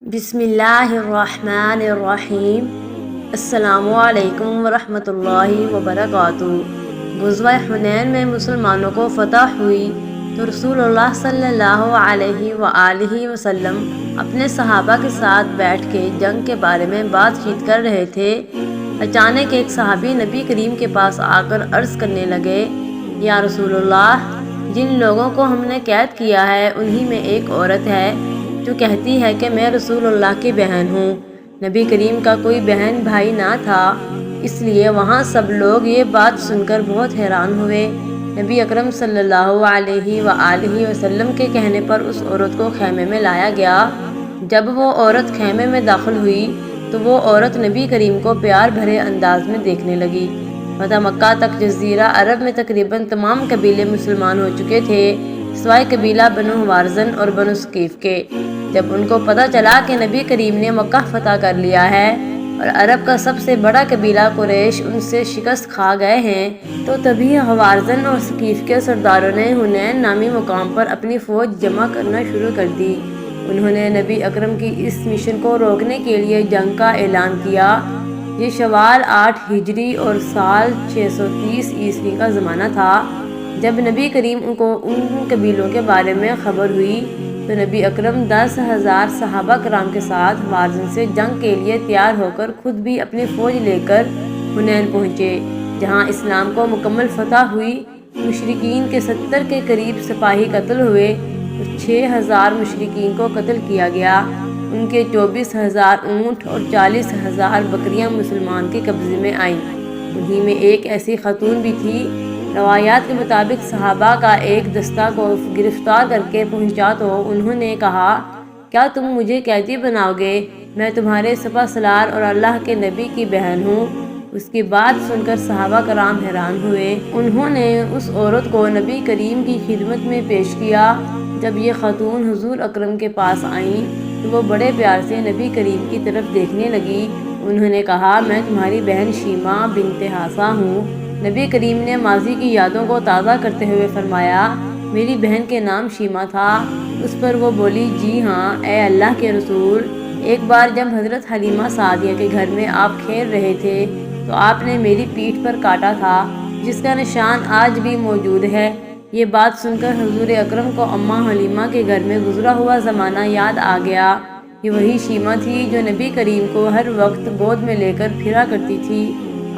بسم اللہ الرحمن الرحیم۔ السلام علیکم ورحمۃ اللہ وبرکاتہ۔ غزوہ حنین میں مسلمانوں کو فتح ہوئی تو رسول اللہ صلی اللہ علیہ وآلہ وسلم اپنے صحابہ کے ساتھ بیٹھ کے جنگ کے بارے میں بات چیت کر رہے تھے۔ اچانک ایک صحابی نبی کریم کے پاس آ کر عرض کرنے لگے، یا رسول اللہ، جن لوگوں کو ہم نے قید کیا ہے انہی میں ایک عورت ہے جو کہتی ہے کہ میں رسول اللہ کی بہن ہوں۔ نبی کریم کا کوئی بہن بھائی نہ تھا، اس لیے وہاں سب لوگ یہ بات سن کر بہت حیران ہوئے۔ نبی اکرم صلی اللہ علیہ وآلہ وسلم کے کہنے پر اس عورت کو خیمے میں لایا گیا۔ جب وہ عورت خیمے میں داخل ہوئی تو وہ عورت نبی کریم کو پیار بھرے انداز میں دیکھنے لگی۔ فتح مکہ تک جزیرہ عرب میں تقریباً تمام قبیلے مسلمان ہو چکے تھے سوائے قبیلہ بنو حوازن اور بنو ثقیف کے۔ جب ان کو پتہ چلا کہ نبی کریم نے مکہ فتح کر لیا ہے اور عرب کا سب سے بڑا قبیلہ قریش ان سے شکست کھا گئے ہیں، تو تبھی حوازن اور ثقیف کے سرداروں نے حنین نامی مقام پر اپنی فوج جمع کرنا شروع کر دی۔ انہوں نے نبی اکرم کی اس مشن کو روکنے کے لیے جنگ کا اعلان کیا۔ یہ شوال 8 ہجری اور سال 630 عیسوی کا زمانہ تھا۔ جب نبی کریم کو ان قبیلوں کے بارے میں خبر ہوئی تو نبی اکرم 10,000 صحابہ کرام کے ساتھ حوازن سے جنگ کے لیے تیار ہو کر خود بھی اپنی فوج لے کر حنین پہنچے، جہاں اسلام کو مکمل فتح ہوئی۔ مشرکین کے 70 کے قریب سپاہی قتل ہوئے اور 6,000 مشرکین کو قتل کیا گیا۔ ان کے 24,000 اونٹ اور 40,000 بکریاں مسلمان کے قبضے میں آئیں۔ انہی میں ایک ایسی خاتون بھی تھی۔ روایات کے مطابق صحابہ کا ایک دستہ کو گرفتار کر کے پہنچا تو انہوں نے کہا، کیا تم مجھے قیدی بناؤ گے؟ میں تمہارے سپہ سالار اور اللہ کے نبی کی بہن ہوں۔ اس کی بات سن کر صحابہ کرام حیران ہوئے۔ انہوں نے اس عورت کو نبی کریم کی خدمت میں پیش کیا۔ جب یہ خاتون حضور اکرم کے پاس آئیں تو وہ بڑے پیار سے نبی کریم کی طرف دیکھنے لگی۔ انہوں نے کہا، میں تمہاری بہن شیمہ بنت حاسہ ہوں۔ نبی کریم نے ماضی کی یادوں کو تازہ کرتے ہوئے فرمایا، میری بہن کے نام شیمہ تھا۔ اس پر وہ بولی، جی ہاں اے اللہ کے رسول، ایک بار جب حضرت حلیمہ سعدیہ کے گھر میں آپ کھیل رہے تھے تو آپ نے میری پیٹھ پر کاٹا تھا، جس کا نشان آج بھی موجود ہے۔ یہ بات سن کر حضور اکرم کو اماں حلیمہ کے گھر میں گزرا ہوا زمانہ یاد آ گیا۔ یہ وہی شیمہ تھی جو نبی کریم کو ہر وقت گود میں لے کر پھرا کرتی تھی۔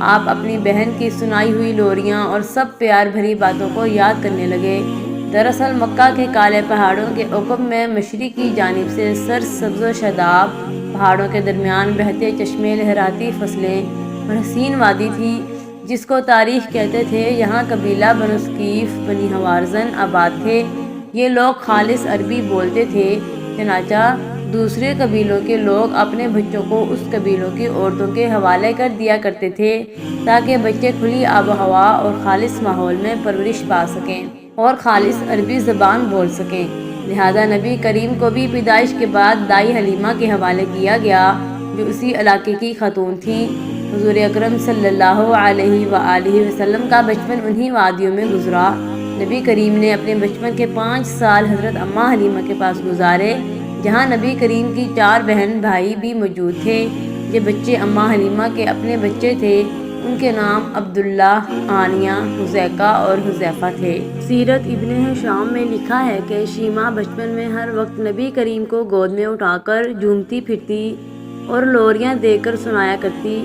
آپ اپنی بہن کی سنائی ہوئی لوریاں اور سب پیار بھری باتوں کو یاد کرنے لگے۔ دراصل مکہ کے کالے پہاڑوں کے عقب میں مشرق کی جانب سے سرسبز و شاداب پہاڑوں کے درمیان بہتے چشمے، لہراتی فصلیں اور حسین وادی تھی، جس کو تاریخ کہتے تھے۔ یہاں قبیلہ بنو ثقیف بنی حوازن آباد تھے۔ یہ لوگ خالص عربی بولتے تھے، چنانچہ دوسرے قبیلوں کے لوگ اپنے بچوں کو اس قبیلوں کی عورتوں کے حوالے کر دیا کرتے تھے تاکہ بچے کھلی آب و ہوا اور خالص ماحول میں پرورش پا سکیں اور خالص عربی زبان بول سکیں۔ لہذا نبی کریم کو بھی پیدائش کے بعد دائی حلیمہ کے حوالے کیا گیا، جو اسی علاقے کی خاتون تھیں۔ حضور اکرم صلی اللہ علیہ وآلہ وسلم کا بچپن انہی وادیوں میں گزرا۔ نبی کریم نے اپنے بچپن کے 5 سال حضرت اماں حلیمہ کے پاس گزارے، جہاں نبی کریم کی 4 بہن بھائی بھی موجود تھے۔ یہ بچے اماں حلیمہ کے اپنے بچے تھے۔ ان کے نام عبداللہ، آنیہ، حذیقہ اور حذیفہ تھے۔ سیرت ابن ہشام میں لکھا ہے کہ شیمہ بچپن میں ہر وقت نبی کریم کو گود میں اٹھا کر جھومتی پھرتی اور لوریاں دے کر سنایا کرتی۔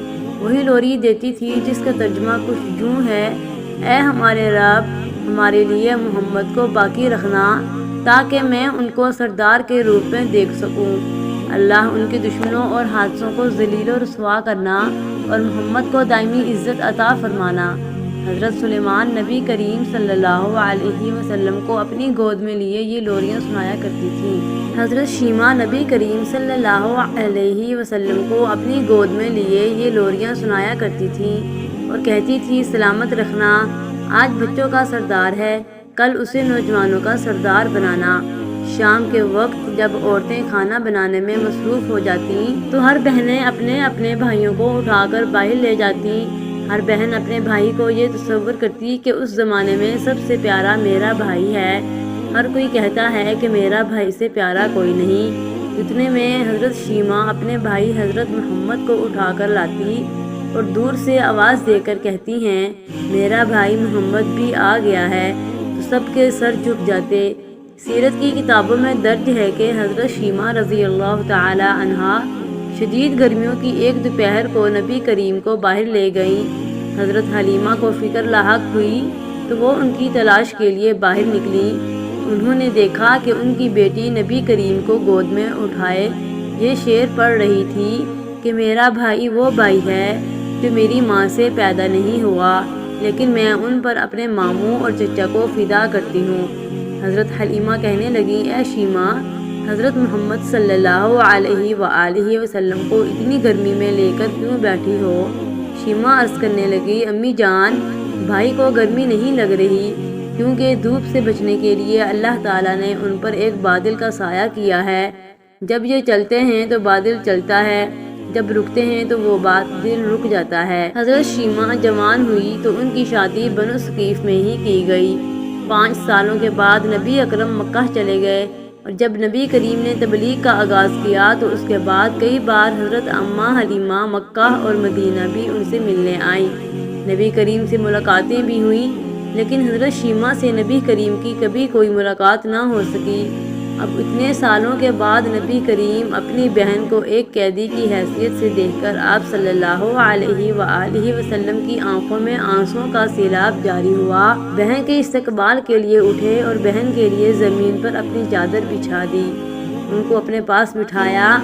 وہی لوری دیتی تھی جس کا ترجمہ کچھ یوں ہے، اے ہمارے رب، ہمارے لیے محمد کو باقی رکھنا تاکہ میں ان کو سردار کے روپ میں دیکھ سکوں۔ اللہ ان کے دشمنوں اور حادثوں کو ذلیل و رسوا کرنا اور محمد کو دائمی عزت عطا فرمانا۔ حضرت سلیمان نبی کریم صلی اللہ علیہ وسلم کو اپنی گود میں لیے یہ لوریاں سنایا کرتی تھیں۔ حضرت شیمہ نبی کریم صلی اللہ علیہ وسلم کو اپنی گود میں لیے یہ لوریاں سنایا کرتی تھیں اور کہتی تھی، سلامت رکھنا، آج بچوں کا سردار ہے، کل اسے نوجوانوں کا سردار بنانا۔ شام کے وقت جب عورتیں کھانا بنانے میں مصروف ہو جاتیں تو ہر بہنیں اپنے اپنے بھائیوں کو اٹھا کر باہر لے جاتیں۔ ہر بہن اپنے بھائی کو یہ تصور کرتی کہ اس زمانے میں سب سے پیارا میرا بھائی ہے۔ ہر کوئی کہتا ہے کہ میرا بھائی سے پیارا کوئی نہیں۔ اتنے میں حضرت شیمہ اپنے بھائی حضرت محمد کو اٹھا کر لاتی اور دور سے آواز دے کر کہتی ہیں میرا بھائی محمد بھی آ گیا ہے، تو سب کے سر جھک جاتے۔ سیرت کی کتابوں میں درج ہے کہ حضرت شیمہ رضی اللہ تعالی عنہا شدید گرمیوں کی ایک دوپہر کو نبی کریم کو باہر لے گئیں۔ حضرت حلیمہ کو فکر لاحق ہوئی تو وہ ان کی تلاش کے لیے باہر نکلی۔ انہوں نے دیکھا کہ ان کی بیٹی نبی کریم کو گود میں اٹھائے یہ شعر پڑھ رہی تھی کہ میرا بھائی وہ بھائی ہے جو میری ماں سے پیدا نہیں ہوا، لیکن میں ان پر اپنے ماموں اور چچا کو فدا کرتی ہوں۔ حضرت حلیمہ کہنے لگی اے شیمہ، حضرت محمد صلی اللہ علیہ وآلہ وسلم کو اتنی گرمی میں لے کر کیوں بیٹھی ہو؟ شیمہ عرض کرنے لگی امی جان، بھائی کو گرمی نہیں لگ رہی، کیونکہ دھوپ سے بچنے کے لیے اللہ تعالیٰ نے ان پر ایک بادل کا سایہ کیا ہے۔ جب یہ چلتے ہیں تو بادل چلتا ہے، جب رکتے ہیں تو وہ بادل رک جاتا ہے۔ حضرت شیمہ جوان ہوئی تو ان کی شادی بنو ثقیف میں ہی کی گئی۔ 5 سالوں کے بعد نبی اکرم مکہ چلے گئے، اور جب نبی کریم نے تبلیغ کا آغاز کیا تو اس کے بعد کئی بار حضرت اماں حلیمہ مکہ اور مدینہ بھی ان سے ملنے آئیں۔ نبی کریم سے ملاقاتیں بھی ہوئیں، لیکن حضرت شیمہ سے نبی کریم کی کبھی کوئی ملاقات نہ ہو سکی۔ اب اتنے سالوں کے بعد نبی کریم اپنی بہن کو ایک قیدی کی حیثیت سے دیکھ کر آپ صلی اللہ علیہ وآلہ وسلم کی آنکھوں میں آنسوؤں کا سیلاب جاری ہوا۔ بہن کے استقبال کے لیے اٹھے اور بہن کے لیے زمین پر اپنی چادر بچھا دی، ان کو اپنے پاس بٹھایا۔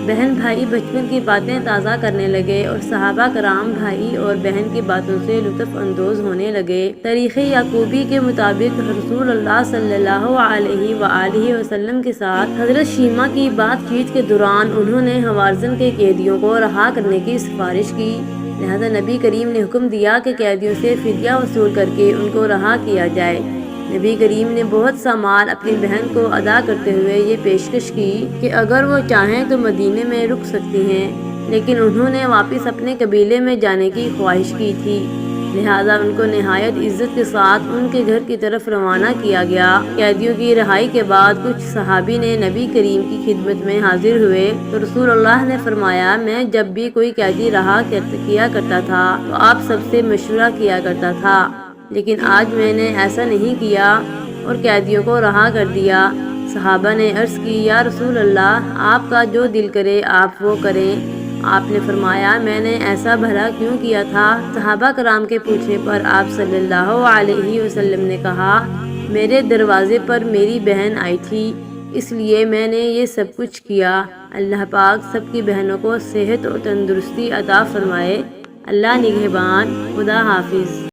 بہن بھائی بچپن کی باتیں تازہ کرنے لگے اور صحابہ کرام بھائی اور بہن کی باتوں سے لطف اندوز ہونے لگے۔ تاریخ یعقوبی کے مطابق رسول اللہ صلی اللہ علیہ وآلہ وسلم کے ساتھ حضرت شیمہ کی بات چیت کے دوران انہوں نے ہوازن کے قیدیوں کو رہا کرنے کی سفارش کی، لہذا نبی کریم نے حکم دیا کہ قیدیوں سے فدیہ وصول کر کے ان کو رہا کیا جائے۔ نبی کریم نے بہت سا مال اپنی بہن کو ادا کرتے ہوئے یہ پیشکش کی کہ اگر وہ چاہیں تو مدینے میں رک سکتی ہیں، لیکن انہوں نے واپس اپنے قبیلے میں جانے کی خواہش کی تھی، لہذا ان کو نہایت عزت کے ساتھ ان کے گھر کی طرف روانہ کیا گیا۔ قیدیوں کی رہائی کے بعد کچھ صحابی نے نبی کریم کی خدمت میں حاضر ہوئے تو رسول اللہ نے فرمایا میں جب بھی کوئی قیدی رہا کیا کرتا تھا تو آپ سب سے مشورہ کیا کرتا تھا، لیکن آج میں نے ایسا نہیں کیا اور قیدیوں کو رہا کر دیا۔ صحابہ نے عرض کی یا رسول اللہ، آپ کا جو دل کرے آپ وہ کریں۔ آپ نے فرمایا میں نے ایسا بھلا کیوں کیا تھا؟ صحابہ کرام کے پوچھنے پر آپ صلی اللہ علیہ وسلم نے کہا میرے دروازے پر میری بہن آئی تھی، اس لیے میں نے یہ سب کچھ کیا۔ اللہ پاک سب کی بہنوں کو صحت اور تندرستی عطا فرمائے۔ اللہ نگہبان۔ خدا حافظ۔